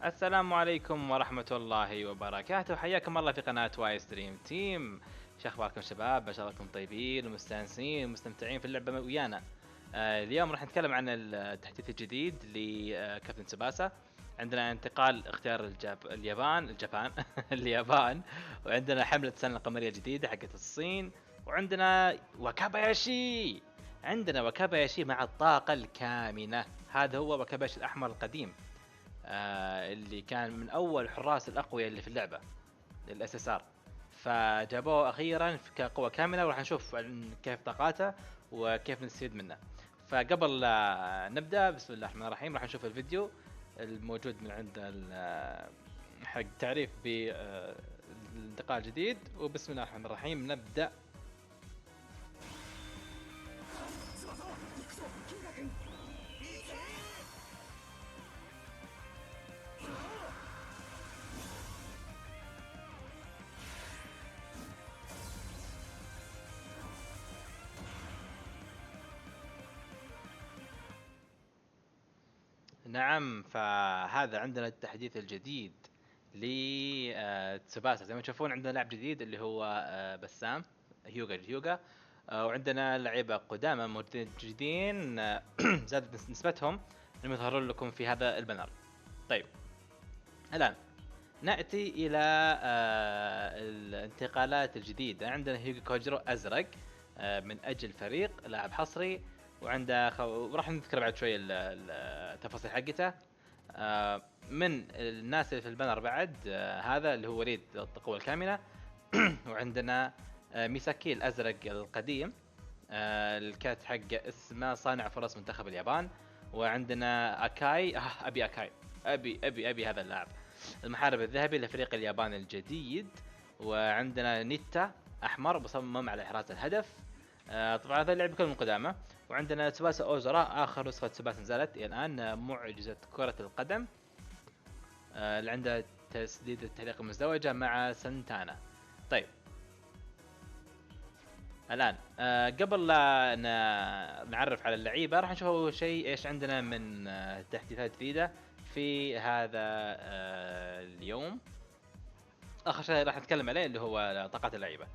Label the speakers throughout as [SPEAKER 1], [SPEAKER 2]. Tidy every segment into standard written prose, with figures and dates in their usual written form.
[SPEAKER 1] السلام عليكم ورحمة الله وبركاته، حياكم الله في قناة واي ستريم تيم. شو اخباركم شباب؟ ما شاء الله انكم طيبين ومستانسين ومستمتعين في اللعبة ويانا. اليوم راح نتكلم عن التحديث الجديد لكابتن تسوباسا. عندنا انتقال اختيار اليابان اليابان. وعندنا حملة السنة القمرية الجديدة حقت الصين. وعندنا وكاباياشي. عندنا وكاباياشي مع الطاقة الكامنة. هذا هو وكاباياشي الأحمر القديم، اللي كان من اول الحراس الاقوياء اللي في اللعبه للاس اس ار. فجابوه اخيرا كقوه كامله، وراح نشوف كيف طاقاته وكيف نستفيد منه. فقبل لا نبدا، بسم الله الرحمن الرحيم، راح نشوف الفيديو الموجود من عند حق تعريف بالانتقال الجديد. وبسم الله الرحمن الرحيم نبدا. نعم، فهذا عندنا التحديث الجديد لتسوباسا. زي ما تشوفون عندنا لاعب جديد اللي هو بسام هيوغا. وعندنا لعيبه قدامى موجودين جديدين. زادت نسبتهم اللي يظهرون لكم في هذا البنر. طيب، الان ناتي الى الانتقالات الجديده. عندنا هيوغا كوجرو ازرق من اجل فريق لاعب حصري. وعنده وراح نذكر بعد شوي التفاصيل حقته. من الناس اللي في البنر بعد هذا اللي هو وليد القوة الكامنة. وعندنا ميساكي الأزرق القديم، الكات حق اسمه صانع فرص منتخب اليابان. وعندنا أكاي، أبي أكاي، أبي هذا اللاعب المحارب الذهبي لفريق اليابان الجديد. وعندنا نيتا أحمر مصمم على إحراز الهدف. طبعا هذا اللعب كله من قدامه. وعندنا تسوباسا اوزورا، اخر نسخه تسوباسا نزلت الى الان، معجزه كره القدم، اللي عنده تسديد التحليق المزدوجه مع سنتانا. طيب، الان قبل لا نعرف على اللعيبه، راح نشوف اول شيء ايش عندنا من تحديثات جديده في هذا اليوم. اخر شيء راح نتكلم عليه اللي هو طاقات اللعيبه.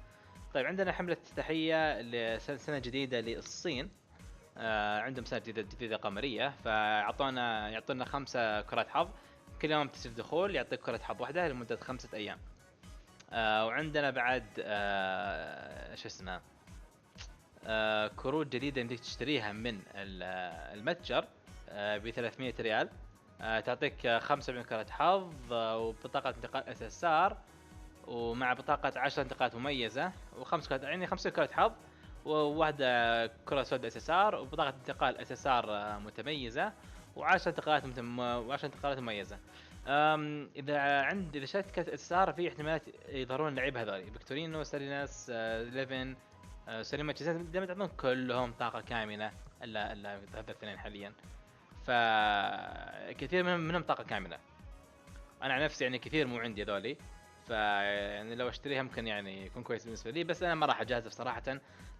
[SPEAKER 1] طيب، عندنا حمله افتتاحيه لسنه جديده للصين. عندهم سنه جديده قمريه، يعطونا 5 كرات حظ. كل يوم تسجيل دخول يعطيك كره حظ واحده لمده 5 ايام. وعندنا بعد شو اسمه، كروت جديده يمديك تشتريها من المتجر ب 300 ريال. تعطيك 75 كرة حظ، وبطاقة انتقال اس اس ار، ومع بطاقة 10 انتقالات مميزة، وخمس كرات يعني 50 كرة حظ، وواحدة كرة سوداء اس اس ار، وبطاقة انتقال اس اس ار متميزة، و10 انتقالات و10 انتقالات مميزة. اذا شريت كرت اس ار، في احتمالات يظهرون اللعيبه هذول فيكتورينو، ساليناس، ليفن، سليماتشي. دائما تعطون كلهم طاقة كاملة الا هذا الاثنين حاليا. فكثير منهم طاقة كاملة. انا عن نفسي يعني كثير مو عندي هذولي، فيعني لو اشتريها ممكن يعني يكون كويس بالنسبه لي، بس انا ما راح اجازف صراحه،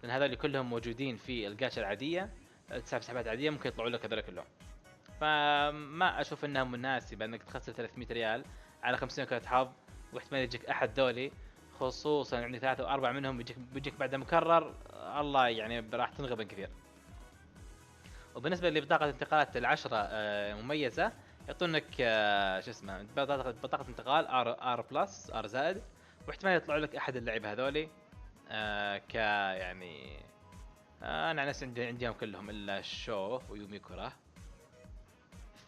[SPEAKER 1] لان هذول كلهم موجودين في الجاتشا العاديه. تسحب سحبات عاديه ممكن يطلعوا لك هذول كلهم. فما اشوف انها مناسبه انك تخسر 300 ريال على 50 كرة حظ، واحتمال يجيك احد ذولي، خصوصا عندك 3 و4 منهم بيجيك بعد مكرر. الله، يعني راح تنغبن كثير. وبالنسبه لبطاقه الانتقالات العشرة مميزه، يعطونك شو اسمه بطاقه انتقال ار بلس، ار زائد، واحتمال يطلعوا لك احد اللعيبه هذولي ك يعني انا عن نفسي عندهم كلهم الا شو ويوميكورا.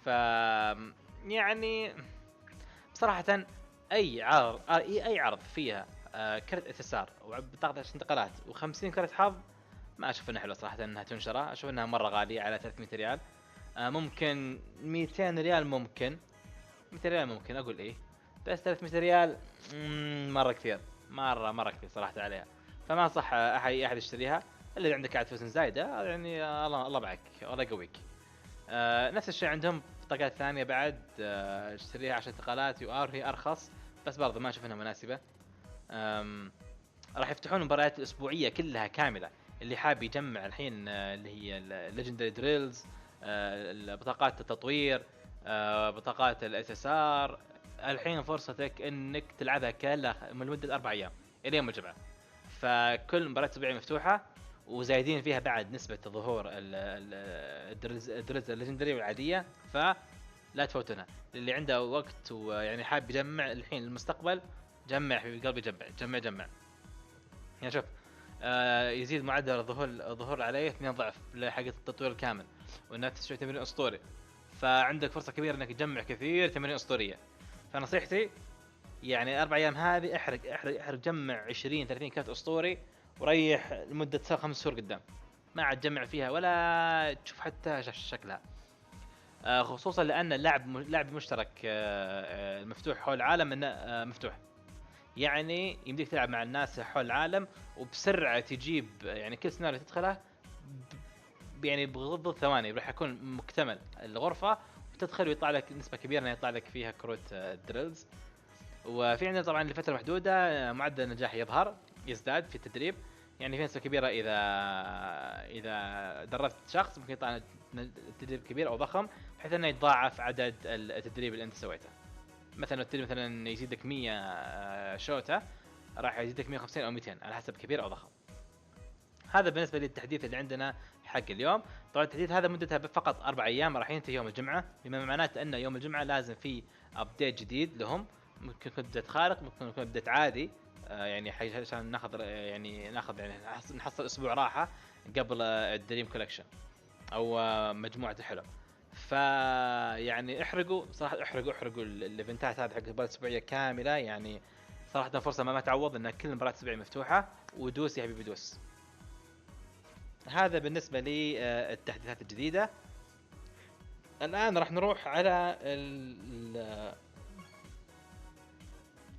[SPEAKER 1] ف يعني بصراحه اي عرض، اي عرض فيها كرت اس اس ار وبطاقه انتقالات و50 كرت حظ، ما اشوف انها حلوه صراحه انها تنشرى. اشوف انها مره غاليه على 300 ريال. ممكن 200 ريال، ممكن 200 ريال ممكن اقول ايه، بس 300 ريال مره كثير، مره كثير صراحه عليها. فما انصح احد يشتريها الا اذا عندك عاد فلوس زايده، يعني الله معك، الله يقويك. نفس الشيء عندهم بطاقات ثانيه بعد، اشتريها عشان انتقالات يو ار، هي ارخص، بس برضه ما اشوف انها مناسبه. راح يفتحون المباريات الاسبوعيه كلها كامله. اللي حاب يجمع الحين اللي هي الليجندري دريلز، بطاقات التطوير، بطاقات الاس اس ار. الحين فرصتك انك تلعبها كلها من مده 4 ايام الى يوم الجمعه. فكل مباراه اسبوعيه مفتوحه، وزايدين فيها بعد نسبه ظهور الدرز الليجندري والعاديه، فلا تفوتونها. اللي عنده وقت ويعني حاب يجمع الحين المستقبل، جمع في قلبي، جمع. يعني شوف، يزيد معدل الظهور عليه 2 ضعف حق التطوير الكامل، وانها تسوي تمرين اسطوري. فعندك فرصه كبيره انك تجمع كثير تمارين اسطوريه. فنصيحتي يعني 4 ايام هذه احرق جمع 20 30 كارت اسطوري، وريح لمده 5 شهور قدام، ما عاد تجمع فيها ولا تشوف حتى شكلها. خصوصا لان لعب مشترك المفتوح حول العالم انه مفتوح، يعني يمديك تلعب مع الناس حول العالم وبسرعه تجيب يعني كل سيناريو تدخله يعني بغض الثواني راح يكون مكتمل الغرفه، وتدخل ويطلع لك نسبه كبيره انه يطلع لك فيها كروت الدريلز. وفي عندنا طبعا لفتره محدوده معدل النجاح يزداد في التدريب، يعني في نسبه كبيره اذا دربت شخص ممكن يطلع تدريب كبير او ضخم، بحيث انه يتضاعف عدد التدريب اللي انت سويته. مثلا التدريب مثلا يزيدك 100 شوطه، راح يزيدك 150 او 200 على حسب كبير او ضخم. هذا بالنسبه للتحديث اللي عندنا حق اليوم. طبعا التحديث هذا مدتها فقط 4 ايام، راح ينتهي يوم الجمعه، بما معناته ان يوم الجمعه لازم في ابديت جديد لهم. ممكن يكون ابديت خارق، ممكن يكون ابديت عادي، يعني عشان ناخذ نحصل اسبوع راحه قبل الدريم كولكشن او مجموعه الحلم. يعني احرقوا صراحه، احرقوا الايفنتات هذه حق المباريات الاسبوعيه كامله. يعني صراحه فرصه ما تعوض ان كل المباريات الاسبوعيه مفتوحه، ودوس يا حبيبي دوس. هذا بالنسبه لي التحديثات الجديده. الان راح نروح على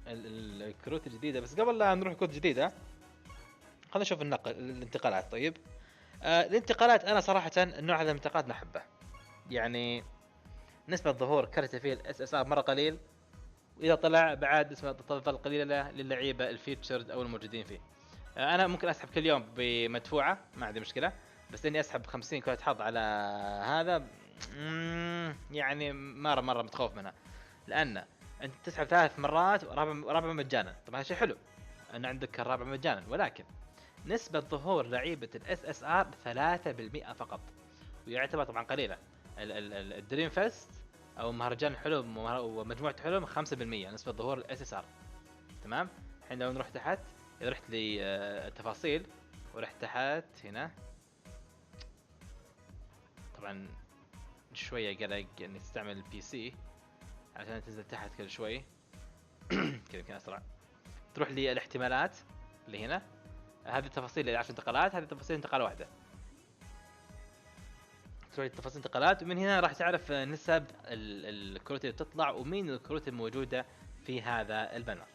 [SPEAKER 1] الكروت الجديده، بس قبل لا نروح الكروت الجديده خلينا نشوف الانتقالات. طيب الانتقالات، انا صراحه النوع هذا من الانتقالات ما احبه. يعني نسبه ظهور كرت فيه الاس اس ار مره قليل، واذا طلع بعد اسمه تفضل قليله للعيبه الفيتشرد او الموجودين فيه. انا ممكن اسحب كل يوم بمدفوعه ما عندي مشكله، بس اني اسحب 50 كره حظ على هذا يعني مره متخوف منها. لان انت تسحب 3 مرات رابع مجانا، طبعا هذا شيء حلو ان عندك الرابع مجانا، ولكن نسبه ظهور لعيبه الاس اس ار 3% فقط، ويعتبر طبعا قليله. الدريم فيست او مهرجان الحلم ومجموعه حلم 5% نسبه ظهور الاس اس ار. تمام. الحين لو نروح تحت، اذا رحت لي التفاصيل ورحت تحت هنا، طبعا شويه قلق اني تستعمل البي سي عشان تنزل تحت كل شوي كذا يمكن اسرع. تروح لي الاحتمالات اللي هنا، هذه التفاصيل اللي 10 انتقالات، هذه تفاصيل انتقال واحده. تروح لتفاصيل انتقالات، ومن هنا راح تعرف نسب الكروت اللي بتطلع ومين الكروت الموجوده في هذا البانر.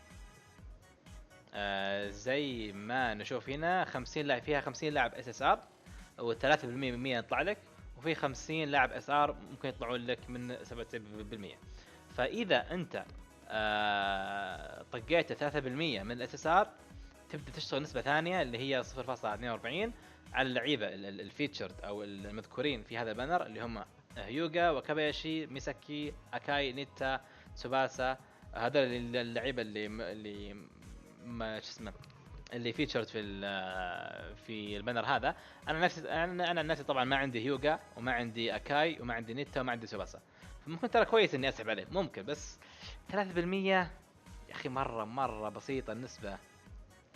[SPEAKER 1] زي ما نشوف هنا 50 لاعب فيها، 50 لاعب اس اس ار، و3% من 100 يطلع لك، وفي 50 لاعب اس ار ممكن يطلعون لك من 77%. فاذا انت طقيت 3% من الاس اس ار، تبدا تشتغل نسبه ثانيه اللي هي 0.42 على اللعيبه الفيتشرد او المذكورين في هذا البانر، اللي هم هيوغا وكاباياشي ميساكي اكاي نيتا تسوباسا. هذول اللعيبه اللي ما شو اسمه اللي فيتشرد في البانر هذا. انا نفسي طبعا ما عندي هيوغا وما عندي اكاي وما عندي نيتا وما عندي سوباسا، فممكن ترى كويس اني اسحب عليه ممكن، بس 3% يا اخي مره بسيطه النسبه،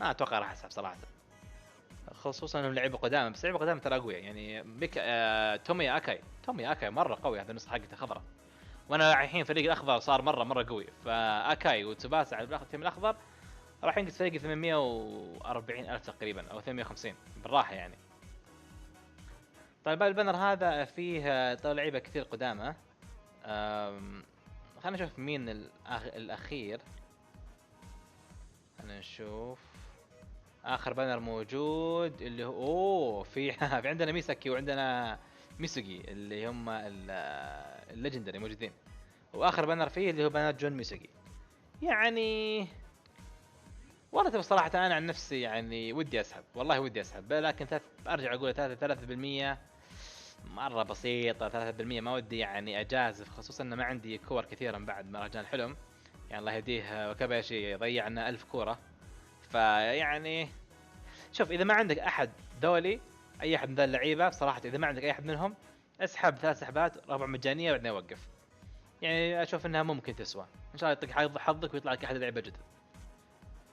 [SPEAKER 1] ما اتوقع راح اسحب صراحه. خصوصا انهم لعيبه قدامى، بس لعيبه قدامى ترى قويه. يعني بيك تومي اكاي مره قوي، هذا النسخه حقته خضراء، وانا الحين فريق الاخضر صار مره قوي. فاكاي وتسوباسا على التيم الاخضر راح ينقص فريقي 840 ألف تقريبا او 850 بالراحه يعني. طيب البانر هذا فيه طبعا لعيبه كثير قدامى. خلينا نشوف مين الاخير. خلينا نشوف اخر بانر موجود اللي هو في في عندنا ميساكي وعندنا ميسوغي اللي هم الليجندري موجودين، واخر بانر فيه اللي هو بانر جون ميسوغي. يعني والله تبى صراحة انا عن نفسي يعني ودي اسحب، والله ودي اسحب، لكن ارجع اقول 3% مره بسيطه 3%. ما ودي يعني اجازف، خصوصا انه ما عندي كور كثيره من بعد مهرجان الحلم. يعني الله يهديه وكباشي ضيعنا 1000 كوره. فيعني شوف، اذا ما عندك احد ذولي، اي احد من ذا اللعيبه بصراحه، اذا ما عندك اي احد منهم، اسحب 3 سحبات ربع مجانيه بعدين اوقف. يعني اشوف انها ممكن تسوى، ان شاء الله يعطيك حظك ويطلع لك احد اللعيبه جدد.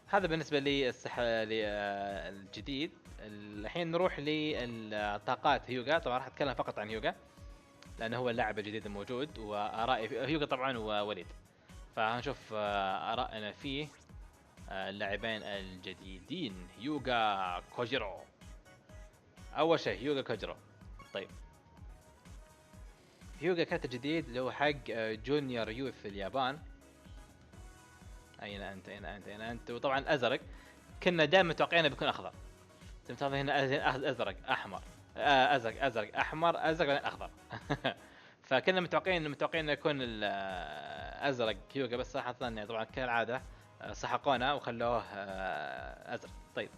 [SPEAKER 1] هذا بالنسبه لي الجديد. الحين نروح للطاقات هيوغا. طبعا راح اتكلم فقط عن هيوغا لانه هو اللاعب الجديد الموجود، وارائي في هيوغا طبعا ووليد. فهنشوف ارائنا فيه. اللاعبين الجديدين هيوغا كوجيرو. اول شيء هيوغا كوجيرو. طيب، هيوغا كارت جديد اللي هو حق جونيور يوث في اليابان. اين انت اين انت اين انت؟ وطبعا الازرق كنا دائما متوقعينه بيكون اخضر. انت هنا ازرق احمر، ازرق احمر، ازرق بعدين اخضر. فكنا متوقعين انه يكون الازرق هيوغا، بس صراحه يعني طبعا كالعاده سحقونا وخلوه ازرق. طيب،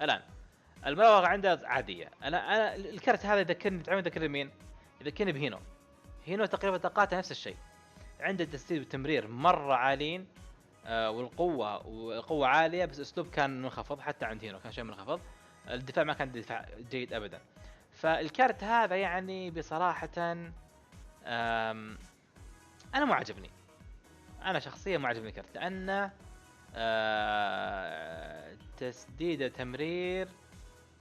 [SPEAKER 1] الان المراوغه عنده عاديه. انا الكرت هذا يذكرني، تعرفون يذكرني مين؟ يذكرني بهينو. هينو تقريبا طاقاته نفس الشيء، عنده تسديد والتمرير مره عاليين، والقوه عاليه، بس اسلوب كان منخفض. حتى عند هينو كان شيء منخفض. الدفاع ما كان دفاع جيد ابدا. فالكارت هذا يعني بصراحه انا مو عاجبني. انا شخصيا مو عاجبني الكارت لانه تسديده تمرير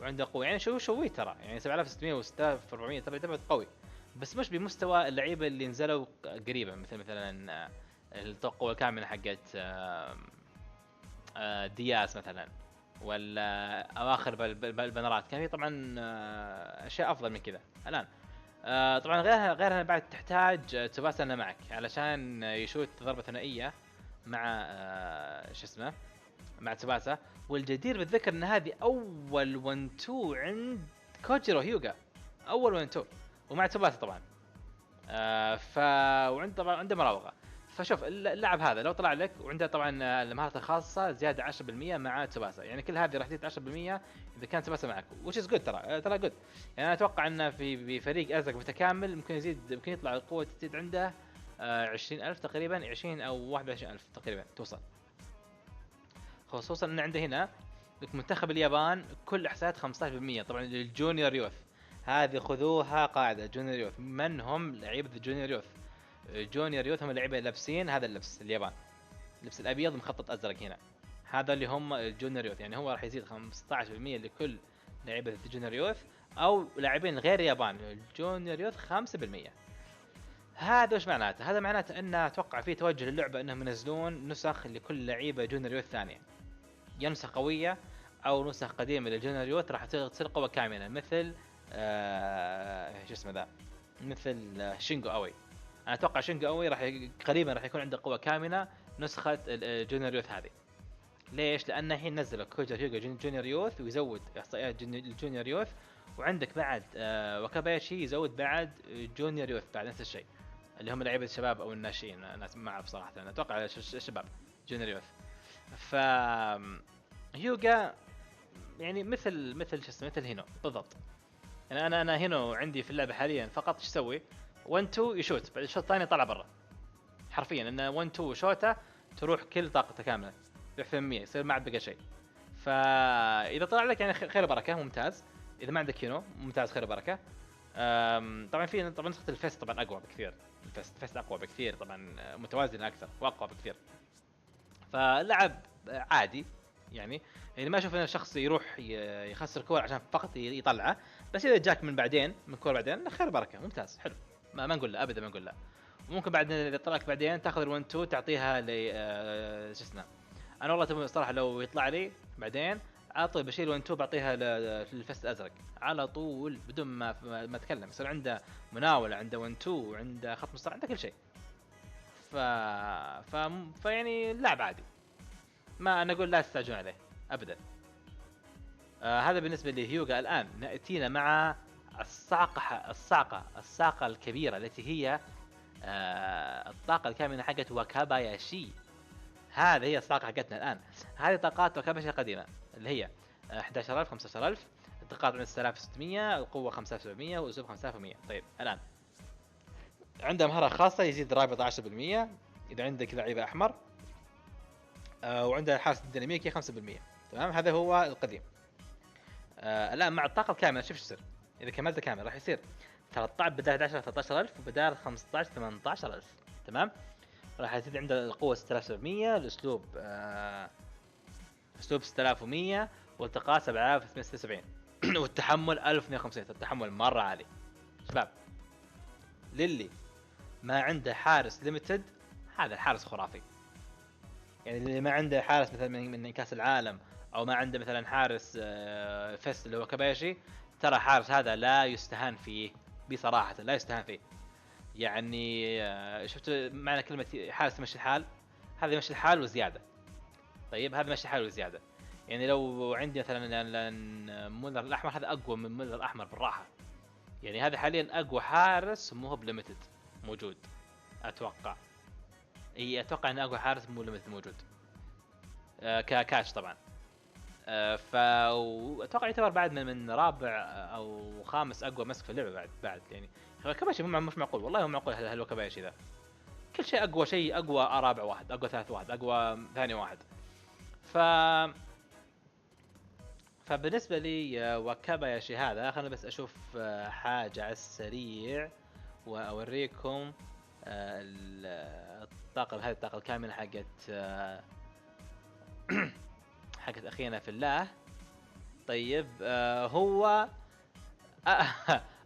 [SPEAKER 1] وعنده قوه. يعني شوي ترى، يعني 7600 و6400 تبع قوي، بس مش بمستوى اللعيبه اللي نزلوا قريبا، مثلا القوه الكامله حقت دياس مثلا، ولا اواخر البنرات. كان في طبعا اشياء افضل من كذا الان. طبعا غيرها بعد تحتاج تباسا معك علشان يشوت ضربه ثنائيه مع شو اسمه، مع تباسا. والجدير بالذكر ان هذه اول 1 2 عند كوجيرو هيوغا، اول 1 2 ومع تباسا طبعا. ف وعنده طبعا عنده مراوغه. فشوف اللاعب هذا لو طلع لك وعنده طبعا المهارات الخاصه زياده 10% مع تباسا، يعني كل هذه راح تزيد 10% اذا كان تباسا معك، وش از جود ترى جود. يعني انا اتوقع انه في فريق ازرق متكامل ممكن يزيد، ممكن يطلع القوه تزيد عنده 20,000 تقريبا، 20 او 21,000 تقريبا توصل. خصوصا ان عنده هنا منتخب اليابان كل احصائيات 15%. طبعا الجونيور يوث هذه خذوها قاعده. جونيور يوث من هم لعيبه الجونيور يوث؟ جونيور يوث هم اللعيبه لابسين هذا اللبس اليابان، اللبس الابيض مخطط ازرق هنا. هذا اللي هم الجونيور يوث. يعني هو راح يزيد 15% لكل لعيبه الجونيور يوث، او لاعبين غير يابان الجونيور يوث 5%. هذا وش معناته؟ هذا معناته ان اتوقع في توجه للعبه انهم ينزلون نسخ لكل لعيبه جونيور يوث ثانيه، يا نسخ قويه او نسخ قديمه للجونيور يوث راح تصير قوه كامله، مثل شو اسمه ذا، مثل شينجو اوي. انا اتوقع شينجو اوي قريبا راح يكون عنده قوه كامله نسخه الجونيور يوث هذه. ليش؟ لانه الحين نزلوا كوجر هيوغا جونيور يوث ويزود احصائيات الجونيور يوث، وعندك بعد وكابايشي يزود بعد جونيور يوث بعد نفس الشيء، اللي هم لعيبه الشباب او الناشئين. انا ما اعرف صراحه، انا اتوقع الشباب جونيور يوث. ف هيوغا يعني مثل شو اسمه، مثل هينو بالضبط. يعني انا هينو عندي في اللعبه حاليا فقط ايش يسوي؟ 1 2 يشوت، بعد الشوط الثاني طلع برا حرفيا. ان 1 2 شوته تروح كل طاقته كامله، ضعف 100 يصير ما عاد بقى شيء. فاذا طلع لك يعني خير وبركه، ممتاز. اذا ما عندك هينو ممتاز، خير وبركه. طبعا نسخه الفيست طبعا اقوى بكثير. الفيست اقوى بكثير طبعا، متوازنه اكثر واقوى بكثير. فاللعب عادي يعني ما اشوف ان الشخص يروح يخسر كور عشان فقط يطلعه. بس اذا جاك من بعدين من كور بعدين خير بركه، ممتاز حلو. ما نقول لا ابدا، ما نقول لا. وممكن بعد اذا طلعك بعدين تاخذ ال1 2 تعطيها ل شو اسمه. انا والله صراحه لو يطلع لي بعدين على طول بشيل 1 2 بعطيها للفست الازرق على طول بدون ما اتكلم. يصير عنده مناوله، عنده 1 2 وعنده خط مستقر، عنده كل شيء. ف... فيعني اللعب عادي، ما انا اقول لا تستعجلون عليه ابدا. هذا بالنسبه لهيوغا. الان ناتينا مع الصعقه الكبيره التي هي الطاقه الكامنه حقت وكاباياشي. هذه هي الصعقه حقتنا الان. هذه طاقات وكاباياشي القديمه اللي هي 11000 15000 التقاط عند 6600، القوه 5700، والاسلوب 5100. طيب الان عنده مهاره خاصه يزيد رابط 10% اذا عندك لعيبه احمر، وعنده حاسه ديناميكي 5%. تمام، هذا هو القديم. الان مع الطاقه الكامله شوف ايش يصير اذا كملته كامل، راح يصير 13 بدال 11 13000 وبدال 15 18000. تمام، راح يزيد عنده القوه 6700، الاسلوب اسلوب 6100، والتقاء 7876 والتحمل 1250. التحمل مره عالي شباب. للي ما عنده حارس ليمتد، هذا الحارس خرافي. يعني اللي ما عنده حارس مثلا من كاس العالم، او ما عنده مثلا حارس فيست اللي هو كبايشي، ترى حارس هذا لا يستهان فيه بصراحه، لا يستهان فيه. يعني شفت معنى كلمه حارس يمشي الحال؟ هذا يمشي الحال وزياده. طيب هذا ماشي حاله وزياده. يعني لو عندي مثلا مولر الاحمر، هذا اقوى من مولر الاحمر بالراحه. يعني هذا حاليا اقوى حارس مو هو بليمتد موجود اتوقع. اي اتوقع ان اقوى حارس مو ليمتد موجود ككاتش طبعا. فاتوقع يعتبر بعد من رابع او خامس اقوى مسك في اللعبه بعد يعني. كباشي مش معقول والله، مو معقول هل هو كباشي ذا. كل شيء اقوى، شيء اقوى رابع واحد، اقوى ثالث واحد، اقوى ثاني واحد. ف فبالنسبه لي وكاباياشي هذا، خلينا بس اشوف حاجه على السريع واوريكم الطاقه، هذه الطاقه الكامله حقت حقت اخينا في الله. طيب هو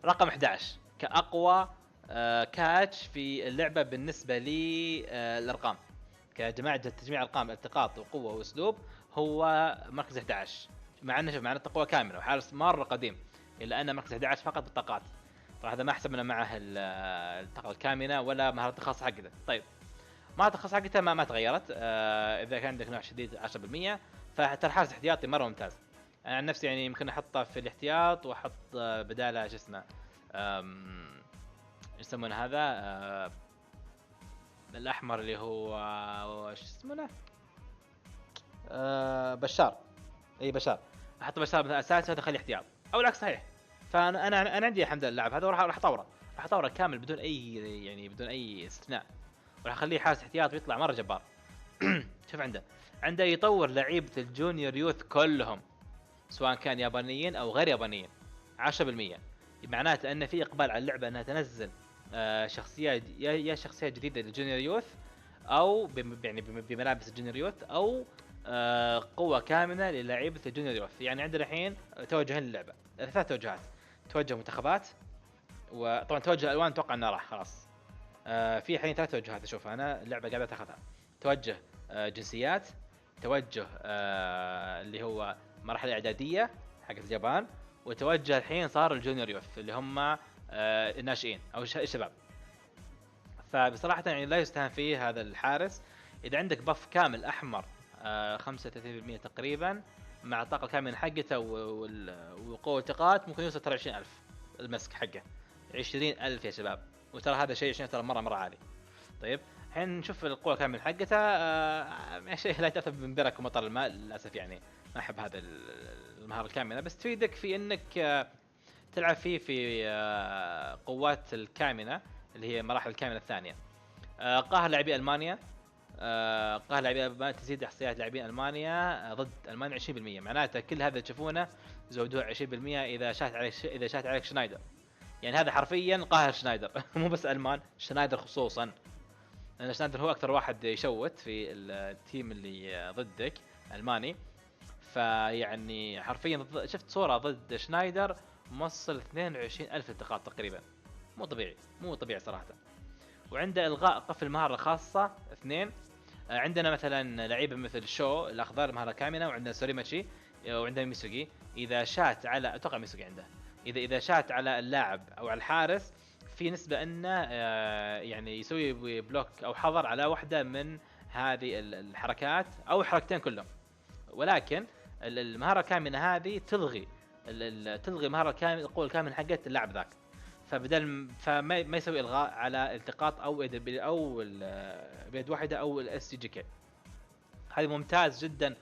[SPEAKER 1] رقم 11 كاقوى كاتش في اللعبه بالنسبه لي. الارقام كجماعه تجميع ارقام التقاط وقوه واسلوب، هو مركز 11. مع انه شوف، مع انه قوه كامله وحارس مره قديم، الا انه مركز 11 فقط بالطاقات. طبعا هذا ما حسبنا معه الطاقه الكامنه ولا مهاره الخاصه حقته. طيب مهاره الخاصه حقته ما تغيرت. اذا كان عندك نوع شديد 10%، فحتى الحارس احتياطي مره ممتاز. انا عن نفسي يعني يمكن احطه في الاحتياط واحط بداله شو اسمه يسمونه هذا الاحمر اللي هو شو اسمه بشار. اي بشار، احط بشار مثلا اساسي وهذا اخليه احتياط، او العكس صحيح. فانا عندي الحمد لله اللاعب هذا، راح اطوره كامل بدون اي يعني بدون اي استثناء، وراح اخليه حارس احتياط ويطلع مره جبار. شوف عنده يطور لعيبه الجونيور يوث كلهم، سواء كان يابانيين او غير يابانيين 10%. معناته ان في اقبال على اللعبه انها تنزل شخصيات، يا شخصيات جديده للجونيور يوث، او يعني بملابس الجونيور يوث، او قوه كامله للاعيبه الجونيور يوث. يعني عندنا الحين توجهين للعبه، ثلاث توجهات: توجه منتخبات، وطبعا توجه الالوان اتوقع انه راح خلاص. في الحين ثلاث توجهات اشوف انا اللعبه قاعده تاخذها: توجه جنسيات، توجه اللي هو مرحله اعداديه حقت اليابان، وتوجه الحين صار الجونيور يوث اللي هم الناشئين او الشباب. فبصراحه يعني لا يستهان فيه هذا الحارس. اذا عندك بف كامل احمر 35% تقريبا، مع الطاقه الكامله حقته وقوه التقاط، ممكن يوصل ترى 20000 المسك حقه. 20000 يا شباب، وترى هذا شيء 20 ترى مره عالي. طيب الحين نشوف القوه الكامله حقته. شيء لا تاثر من برك ومطر الماء للاسف، يعني ما احب هذا المهاره الكامله، بس تفيدك في انك تلعب فيه في قوات الكامنه اللي هي مراحل الكامنه الثانيه. قاهر لاعبي المانيا، قاهر لاعبي المانيا تزيد احصائيات لاعبين المانيا ضد المانيا 20%. معناته كل هذا تشوفونه زودوه 20% اذا شات عليك شنايدر. يعني هذا حرفيا قاهر شنايدر مو بس المان، شنايدر خصوصا، لان شنايدر هو اكثر واحد يشوت في التيم اللي ضدك الماني. فيعني حرفيا شفت صوره ضد شنايدر موصل 22000 التقاط تقريبا. مو طبيعي صراحه. وعنده الغاء قفل المهاره الخاصه 2. عندنا مثلا لعيبه مثل شو الاخضر مهاره كامله، وعندنا سوريماتشي، وعندنا ميسوغي. اذا شات على اتوقع ميسوغي عنده، اذا شات على اللاعب او على الحارس، في نسبه انه يعني يسوي بلوك او حظر على واحده من هذه الحركات او حركتين كلهم. ولكن المهاره الكامله هذه تلغي المهاره الكامله، القوه الكامله حقت اللاعب ذاك. فبدل فما يسوي الغاء على التقاط او بيد واحده او الاس جي كي. هذا ممتاز جدا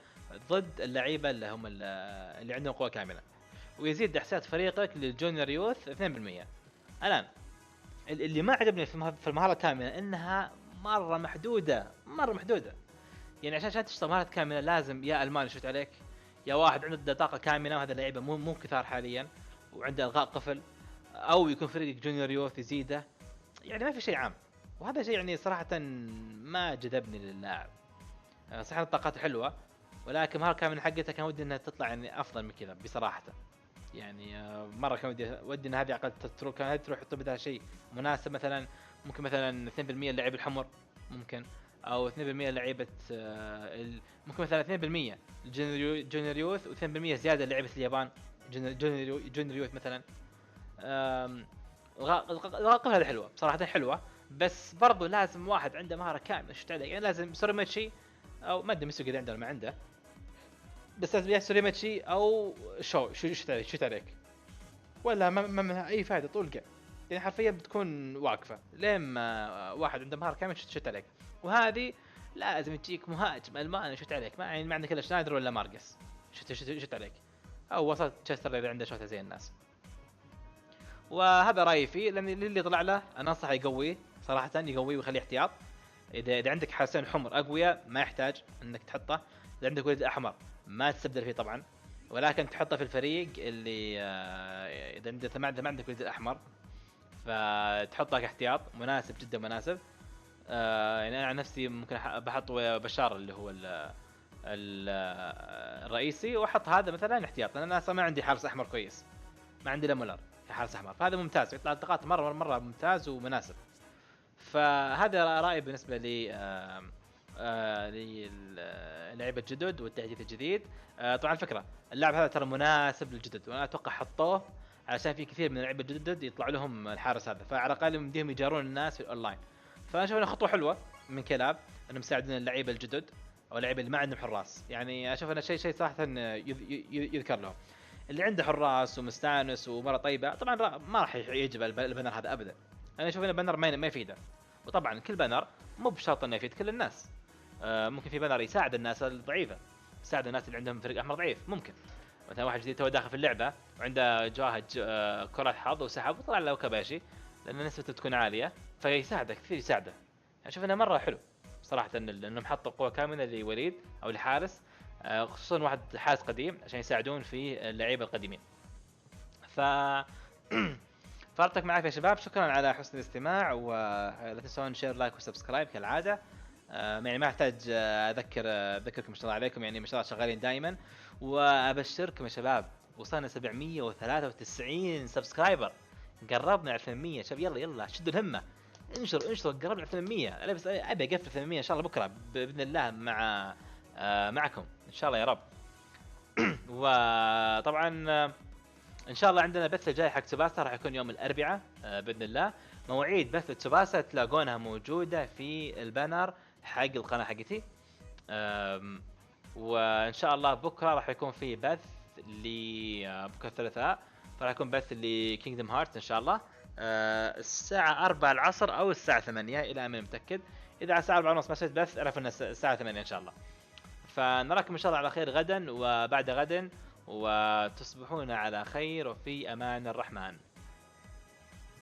[SPEAKER 1] ضد اللعيبه اللي هم اللي عندهم قوه كامله. ويزيد احساس فريقك للجونيور يوث 2%. الان اللي ما عجبني في المهاره الكامله انها مره محدوده، مره محدوده. يعني عشان تشتغل مهاره كامله لازم يا الماني يشوت عليك، يا واحد عنده طاقه كامله، وهذا اللعيبه مو كثار حاليا وعنده الغاء قفل، او يكون فريقك جونيور يوث يزيده. يعني ما في شيء عام، وهذا شيء يعني صراحه ما جذبني للاعب. صحيح الطاقات حلوه، ولكن مهاره كامله حقتها كان ودي انها تطلع يعني افضل من كذا بصراحه. يعني مره كان ودي ان هذه اقل تروح، كان تروح تحط بدها شيء مناسب، مثلا ممكن مثلا 2% اللعيبه الحمر ممكن، او 2% لعيبه ممكن مثلا 2% جونيور يوث و2% زياده لعيبه اليابان جونيور يوث مثلا. الغاء هذه حلوه بصراحه، حلوه، بس برضو لازم واحد عنده مهاره كامله شفت عليه. يعني لازم سوريماتشي، او ما ادري مسوي كذا عنده ولا ما عنده، بس لازم يا سوريماتشي او شوت عليك، ولا ما اي فائده طول الجيم. يعني حرفيا بتكون واقفه لين ما واحد عنده مهاره كامله شوت عليك. وهذه لازم تجيك مهاجم الماني يشوت عليك، ما عندك الا شنايدر ولا مارجس شوت عليك، او وسط تشستر اذا عنده شوطه زي الناس. وهذا رايي فيه، لان اللي طلع له انا انصح يقويه صراحه، يقويه ويخليه احتياط. اذا عندك حارسين حمر اقوياء ما يحتاج انك تحطه. اذا عندك ولد احمر ما تستبدل فيه طبعا، ولكن تحطه في الفريق اللي اذا انت ما عندك ولد الاحمر فتحطه كاحتياط مناسب، جدا مناسب. يعني انا عن نفسي ممكن بحط بشار اللي هو الرئيسي، واحط هذا مثلا احتياط، لان انا اصلا ما عندي حارس احمر كويس، ما عندي لا مولر كحارس احمر، فهذا ممتاز يطلع التقاط مره ممتاز ومناسب. فهذا رايي بالنسبه لي للعيبه الجدد والتحديث الجديد. طبعا الفكره اللاعب هذا ترى مناسب للجدد، وانا اتوقع حطوه علشان في كثير من اللعيبه الجدد يطلع لهم الحارس هذا، فعلى الاقل يمديهم يجارون الناس في الاونلاين. فانا اشوف انها خطوه حلوه من كلاب انهم مساعدين اللعيبه الجدد او اللعيبه اللي ما عندهم حراس. يعني اشوف انه شيء صراحه يذكر لهم. اللي عنده حراس ومستانس ومره طيبه طبعا ما راح يعجب البنر هذا ابدا. انا اشوف ان البنر ما يفيده. وطبعا كل بنر مو بشرط انه يفيد كل الناس. ممكن في بنر يساعد الناس الضعيفه، يساعد الناس اللي عندهم فريق احمر ضعيف. ممكن مثلا واحد جديد تو داخل في اللعبه وعنده جواهد كره حظ وسحب وطلع له كباشي، لان نسبته تكون عاليه فيساعده كثير، يساعده. اشوف انه مره حلو صراحه انهم حطوا قوه كامله لوليد او لحارس، خصوصا واحد حارس قديم عشان يساعدون في اللعيبه القديمين. ف فارتك معاك يا شباب، شكرا على حسن الاستماع، ولا تنسون شير لايك وسبسكرايب كالعاده. يعني ما احتاج اذكركم ما شاء الله عليكم، يعني ما شاء الله شغالين دائما. وابشركم يا شباب وصلنا 793 سبسكرايبر، قربنا على 800. شباب يلا شدوا الهمه، انشروا قربنا على 800. انا بس ابي اقفل 800 ان شاء الله بكره باذن الله معكم ان شاء الله يا رب. وطبعا ان شاء الله عندنا بث الجاي حق تسوباسا راح يكون يوم الاربعاء باذن الله. مواعيد بث تسوباسا تلاقونها موجوده في البانر حق القناه حقتي. وان شاء الله بكره راح يكون في بث بكره الثلاثاء، فراح يكون بث لكينجدم هارت ان شاء الله الساعه 4 العصر او الساعه 8 الى ما متاكد. اذا على الساعه 4 ونص ما شفت بث اعرف ان الساعه 8 ان شاء الله. فنراكم ان شاء الله على خير غدا وبعد غد، وتصبحون على خير وفي امان الرحمن.